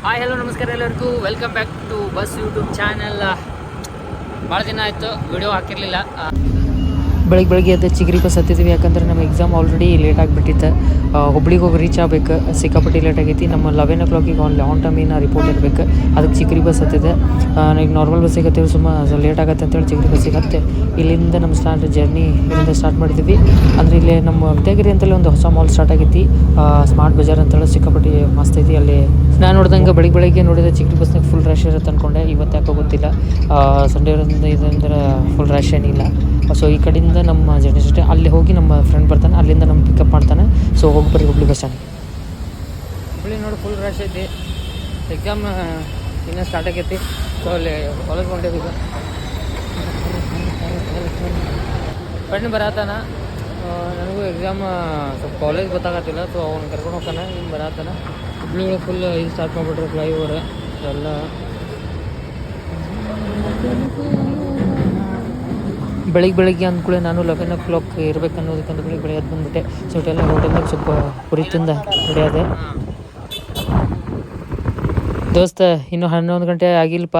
Hi hello ನಮಸ್ಕಾರ ಎಲ್ಲರಿಗೂ welcome back to ಬಸ್ ಯೂಟ್ಯೂಬ್ ಚಾನಲ್. ಭಾಳ ದಿನ ಆಯಿತು ವಿಡಿಯೋ ಹಾಕಿರಲಿಲ್ಲ. ಬೆಳಗ್ಗೆ ಎದ್ದು ಚಿಗ್ರಿ ಬಸ್ ಹತ್ತಿದ್ವಿ, ಯಾಕಂದ್ರೆ ನಮ್ಮ ಎಕ್ಸಾಮ್ ಆಲ್ರೆಡಿ ಲೇಟ್ ಆಗಿಬಿಟ್ಟಿತ್ತು. ಹುಬ್ಳಿಗೆ ಹೋಗಿ ರೀಚ್ ಆಗಬೇಕು, ಸಿಕ್ಕಾಪಟ್ಟಿ ಲೇಟ್ ಆಗೈತಿ. ನಮ್ಮ 11 o'clock ಆನ್ ಟೈಮ್ ಏನು ರಿಪೋರ್ಟ್ ಇರಬೇಕು, ಅದಕ್ಕೆ ಚಿಗ್ರಿ ಬಸ್ ಹತ್ತಿದೆ. ಈಗ ನಾರ್ಮಲ್ ಬಸ್ಸಿಗೆ ಹತ್ತಿವಿ, ಸುಮ್ಮ ಲೇಟ್ ಆಗತ್ತೆ ಅಂತೇಳಿ ಚಿಗ್ರಿ ಬಸ್ಸಿಗೆ ಹತ್ತೆ ಇಲ್ಲಿಂದ ನಮ್ಮ ಜರ್ನಿ ಇಲ್ಲಿಂದ ಸ್ಟಾರ್ಟ್ ಮಾಡಿದ್ವಿ. ಅಂದರೆ ಇಲ್ಲಿ ನಮ್ಮ ವಿದ್ಯಾಗಿರಿ ಅಂತೇಳಿ ಒಂದು ಹೊಸ ಮಾಲ್ ಸ್ಟಾರ್ಟ್ ಆಗೈತಿ, ಸ್ಮಾರ್ಟ್ ಬಜಾರ್ ಅಂತೇಳಿ. ಸಿಕ್ಕಾಪಟ್ಟಿ ಮಸ್ತ್ ಐತಿ ಅಲ್ಲಿ. ನಾನು ನೋಡ್ದಂಗೆ ಬೆಳಗ್ಗೆ ನೋಡಿದ್ರೆ ಚಿಗ್ರಿ ಬಸ್ನಾಗ ಫುಲ್ ರಶ್ ಇರುತ್ತೆ ಅಂದ್ಕೊಂಡೆ. ಇವತ್ತು ಯಾಕೋ ಗೊತ್ತಿಲ್ಲ, ಸಂಡೇ ಇದಂದ್ರೆ ಫುಲ್ ರಶ್ ಏನಿಲ್ಲ. ಸೊ ಈ ಕಡೆಯಿಂದ ನಮ್ಮ ಜರ್ನಿ ಅಷ್ಟೇ. ಅಲ್ಲಿ ಹೋಗಿ ನಮ್ಮ ಫ್ರೆಂಡ್ ಬರ್ತಾನೆ, ಅಲ್ಲಿಂದ ನಮ್ಮ ಪಿಕಪ್ ಮಾಡ್ತಾನೆ. ಸೊ ಹೋಗಿ ಬರ್ರಿ ಹುಬ್ಳಿ ಬಸ್ ಸ್ಟ್ಯಾಂಡ್. ಹುಬ್ಳಿ ನೋಡಿ ಫುಲ್ ರಶ್ ಐತಿ. ಎಕ್ಸಾಮ್ ಇನ್ನೂ ಸ್ಟಾರ್ಟ್ ಆಗೈತಿ. ಸೊ ಅಲ್ಲಿ ಕಾಲೇಜ್ ಹೊಂಟೇವಿ. ಈಗ ಫ್ರೆಂಡ್ ಬರತ್ತಾನ, ನನಗೂ ಎಕ್ಸಾಮ್ ಸ್ವಲ್ಪ ಕಾಲೇಜ್ ಗೊತ್ತಾಗತ್ತಿಲ್ಲ. ಸೊ ಅವ್ನು ಕರ್ಕೊಂಡು ಹೋಗ್ತಾನೆ. ಇನ್ನು ಬರತ್ತಾನ. ಹುಬ್ಳಿ ಒಳಗೆ ಫುಲ್ ಇದು ಸ್ಟಾರ್ಟ್ ಮಾಡಿಬಿಟ್ರೆ ಫ್ಲೈಓವರ್ ಎಲ್ಲ. ಬೆಳಿಗ್ಗೆ ಅಂದ್ಕೂಳೆ ನಾನು 11 o'clock ಇರ್ಬೇಕು ಅನ್ನೋದಕ್ಕಂತ ಬೆಳಿಗ್ಗೆ ಎದ್ದು ಬಂದುಬಿಟ್ಟೆ. ಸೊ ಎಲ್ಲ ಹೋಟೆಲ್ನಾಗ ಸ್ವಲ್ಪ ಪುರಿ ತಿಂದ ನಡೆಯೋದೆ. ದೋಸ್ತ ಇನ್ನೂ 11 ಗಂಟೆ ಆಗಿಲ್ಲಪ್ಪ,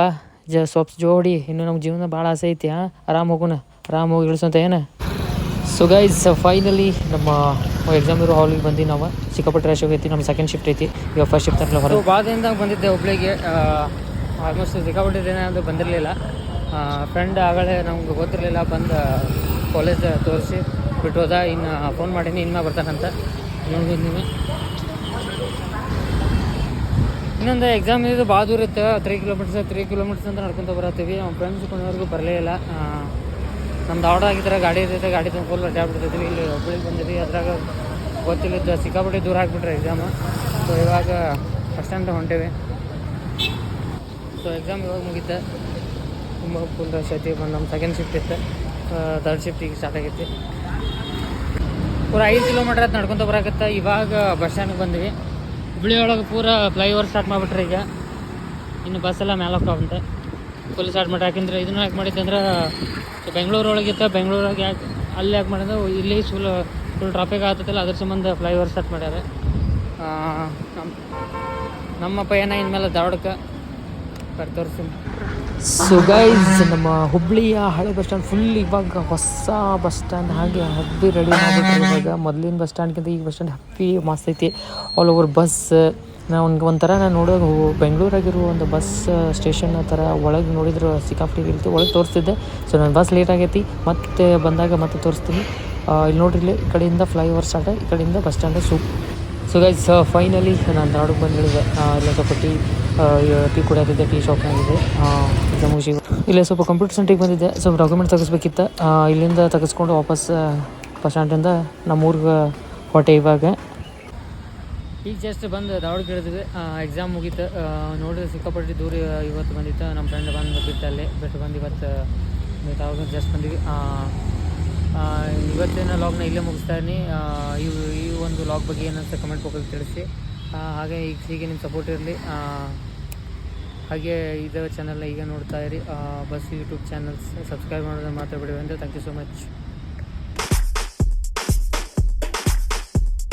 ಸ್ವಲ್ಪ ಜೋಡಿ. ಇನ್ನು ನಮ್ಮ ಜೀವನ ಭಾಳ ಆಸೆ ಐತಿ. ಆರಾಮ್ ಹೋಗೋಣ, ಆರಾಮ್ ಹೋಗಿ ಇಳಿಸೋಂತ ಏನು. ಸೊ ಗೈಸ್, ಫೈನಲಿ ನಮ್ಮ ಎಕ್ಸಾಮ್ ಇರೋ ಹಾಲಿಗೆ ಬಂದು ನಾವು. ಸಿಕ್ಕಾಪಟ್ಟೆ ರಶ್ ಹೋಗೈತಿ. ನಮ್ಮ ಸೆಕೆಂಡ್ ಶಿಫ್ಟ್ ಐತಿ, ಇವಾಗ ಫಸ್ಟ್ ಶಿಫ್ಟ್ ಅಂತ ಹೊರ. ಭಾಳ ದಿನದಾಗ ಬಂದಿದ್ದೆ ಹುಬ್ಳಿಗೆ. ಆಲ್ಮೋಸ್ಟ್ ಸಿಕ್ಕಾಪಟ್ಟೆ ದಿನ ಅದು ಬಂದಿರಲಿಲ್ಲ. ಫ್ರೆಂಡ್ ಆಗಲೇ ನಮ್ಗೆ ಗೊತ್ತಿರಲಿಲ್ಲ, ಬಂದು ಕಾಲೇಜ್ ತೋರಿಸಿ ಬಿಟ್ಟು ಹೋದ. ಇನ್ನು ಫೋನ್ ಮಾಡೀನಿ, ಇನ್ನು ಬರ್ತಾನಂತ. ನೋಡಿದ್ದೀನಿ. ಇನ್ನೊಂದು ಎಕ್ಸಾಮ್ ಇದು ಭಾಳ ದೂರ ಇತ್ತು, 3 kilometers ಅಂತ ನಡ್ಕೊತ ಬರತ್ತೀವಿ. ನಮ್ಮ ಫ್ರೆಂಡ್ಸ್ ಕೊನೆವರೆಗೂ ಬರಲೇ ಇಲ್ಲ. ನಮ್ದು ಆರ್ಡರ್ ಆಗಿದ್ರೆ ಗಾಡಿ ಇರ್ತೈತೆ, ಗಾಡಿ ತುಂಬ ಫುಲ್ ಅಡ್ಡಾಡ್ಬಿಡ್ತೈತಿ. ಇಲ್ಲಿ ಹುಬ್ಳಿಗೆ ಬಂದಿದ್ವಿ, ಅದ್ರಾಗ ಗೊತ್ತಿಲ್ಲಿದ್ದು ಸಿಕ್ಕಾಪಟ್ಟೆ ದೂರ ಆಗಿಬಿಟ್ರೆ ಎಕ್ಸಾಮ್. ಸೊ ಇವಾಗ ಬಸ್ ಸ್ಟ್ಯಾಂಡ್ ಹೊಂಟೇವಿ. ಸೊ ಎಕ್ಸಾಮ್ ಇವಾಗ ಮುಗೀತು. ತುಂಬ ಫುಲ್ ರಶ್ ಐತಿ. ನಮ್ಮ ಸೆಕೆಂಡ್ ಶಿಫ್ಟ್ ಇತ್ತು, ಥರ್ಡ್ ಶಿಫ್ಟ್ ಈಗ ಸ್ಟಾರ್ಟ್ ಆಗೈತಿ. ಪೂರ 5 kilometer ಅದು ನಡ್ಕೊತ ಬರಾಕತ್ತ. ಇವಾಗ ಬಸ್ ಸ್ಟ್ಯಾಂಡ್ಗೆ ಬಂದ್ವಿ. ಹುಬ್ಳಿ ಒಳಗೆ ಪೂರ ಫ್ಲೈಓವರ್ ಸ್ಟಾರ್ಟ್ ಮಾಡಿಬಿಟ್ರೆ ಈಗ. ಇನ್ನು ಬಸ್ ಎಲ್ಲ ಮೇಲೆ ಹೋಗ್ತಾವಂತೆ, ಫುಲ್ ಸ್ಟಾರ್ಟ್ ಮಾಡಿ. ಯಾಕೆಂದ್ರೆ ಇದನ್ನು ಯಾಕೆ ಮಾಡಿದ್ದೆ ಅಂದ್ರೆ, ಬೆಂಗಳೂರು ಒಳಗಿತ್ತು. ಬೆಂಗಳೂರಾಗ ಯಾಕೆ ಅಲ್ಲಿ ಯಾಕೆ ಮಾಡಿದ್ರೆ, ಇಲ್ಲಿ ಫುಲ್ ಟ್ರಾಫಿಕ್ ಆಗ್ತೈತಲ್ಲ, ಅದ್ರ ಸಂಬಂಧ ಫ್ಲೈಓವರ್ ಸ್ಟಾರ್ಟ್ ಮಾಡ್ಯಾರ. ನಮ್ಮ ಪಯಣ ಇನ್ಮೇಲೆ ಧಾರವಾಡಕ್ಕೆ ತೋರಿಸ್ತೀನಿ. ಸೊ ಗೈಸ್, ನಮ್ಮ ಹುಬ್ಳಿಯ ಹಳೆ ಬಸ್ ಸ್ಟ್ಯಾಂಡ್ ಫುಲ್ ಇವಾಗ ಹೊಸ ಬಸ್ ಸ್ಟ್ಯಾಂಡ್ ಹಾಗೆ ಹಬ್ಬಿ ರೆಡಿ ಮಾಡಿಬಿಟ್ರೆ. ಇವಾಗ ಮೊದಲಿನ ಬಸ್ ಸ್ಟ್ಯಾಂಡ್ಗಿಂತ ಈಗ ಬಸ್ ಸ್ಟ್ಯಾಂಡ್ ಹಬ್ಬಿ ಮಸ್ತ್ ಐತಿ. All over bus. ಒಂಥರ ನಾನು ನೋಡೋದು ಬೆಂಗಳೂರಾಗಿರೋ ಒಂದು ಬಸ್ ಸ್ಟೇಷನ್ ಥರ ಒಳಗೆ ನೋಡಿದ್ರೆ ಸಿಕ್ಕಾಪಟ್ಟಿ ಇರ್ತಿ. ಒಳಗೆ ತೋರಿಸ್ತಿದ್ದೆ. ಸೊ ನನ್ನ ಬಸ್ ಲೇಟ್ ಆಗೈತಿ, ಮತ್ತೆ ಬಂದಾಗ ಮತ್ತೆ ತೋರಿಸ್ತೀನಿ. ಇಲ್ಲಿ ನೋಡ್ರಿ, ಇಲ್ಲಿ ಈ ಕಡೆಯಿಂದ ಫ್ಲೈಓವರ್ ಸ್ಟಾರ್ಟ್, ಈ ಕಡೆಯಿಂದ bus stand so guys, finally ನಾನು ಧಾರವಾಡಕ್ಕೆ ಬಂದು ಹೇಳಿದೆ. ಇಲ್ಲ ಸ್ವಲ್ಪ ಟೀ ಕುಡಿಯೋದಿದ್ದೆ, ಟೀ ಶಾಪ್ನಾಗಿದೆ. ಎಕ್ಸಾಮ್ ಮುಗಿಸಿ ಇಲ್ಲೇ ಸ್ವಲ್ಪ ಕಂಪ್ಯೂಟರ್ ಸೆಂಟ್ರಿಗೆ ಬಂದಿದ್ದೆ. ಸ್ವಲ್ಪ ಡಾಕ್ಯುಮೆಂಟ್ ತೆಗಿಸ್ಬೇಕಿತ್ತು. ಇಲ್ಲಿಂದ ತೆಗೆಸ್ಕೊಂಡು ವಾಪಸ್ ಬಸ್ ಸ್ಟ್ಯಾಂಡಿಂದ ನಮ್ಮೂರಿಗೆ ಹೊಟ್ಟೆ. ಇವಾಗ ಈಗ ಜಸ್ಟ್ ಬಂದು ಧಾರವಾಡಕ್ಕೆ ಇಳಿದ್ವಿ. ಎಕ್ಸಾಮ್ ಮುಗೀತು. ನೋಡಿದ್ರೆ ಸಿಕ್ಕಾಪಟ್ಟಿ ದೂರ ಇವತ್ತು ಬಂದಿತ್ತು. ನಮ್ಮ ಫ್ರೆಂಡ್ ಬಂದು ಬಿಟ್ಟಲ್ಲಿ ಬಿಟ್ಟು ಬಂದು ಇವತ್ತು ಜಸ್ಟ್ ಬಂದಿವಿ. ಇವತ್ತಿನ ಲಾಗ್ನ ಇಲ್ಲೇ ಮುಗಿಸ್ತಾ ಇದ್ದೀನಿ. ಈ ಒಂದು ಲಾಗ್ ಬಗ್ಗೆ ಏನಂತ ಕಮೆಂಟ್ ಬಾಕ್ಸಲ್ಲಿ ತಿಳಿಸಿ. ಹಾಗೆ ಹೀಗೆ ನಿಮ್ಮ ಸಪೋರ್ಟ್ ಇರಲಿ. ಹಾಗೆ ಇದೇ ಚಾನಲ್ನ ಈಗ ನೋಡ್ತಾ ಇರಿ. ಬಸ್ ಯೂಟ್ಯೂಬ್ ಚಾನಲ್ಸ್ ಸಬ್ಸ್ಕ್ರೈಬ್ ಮಾಡೋದನ್ನು ಮಾತ್ರ ಬಿಡಿ. Thank you so much.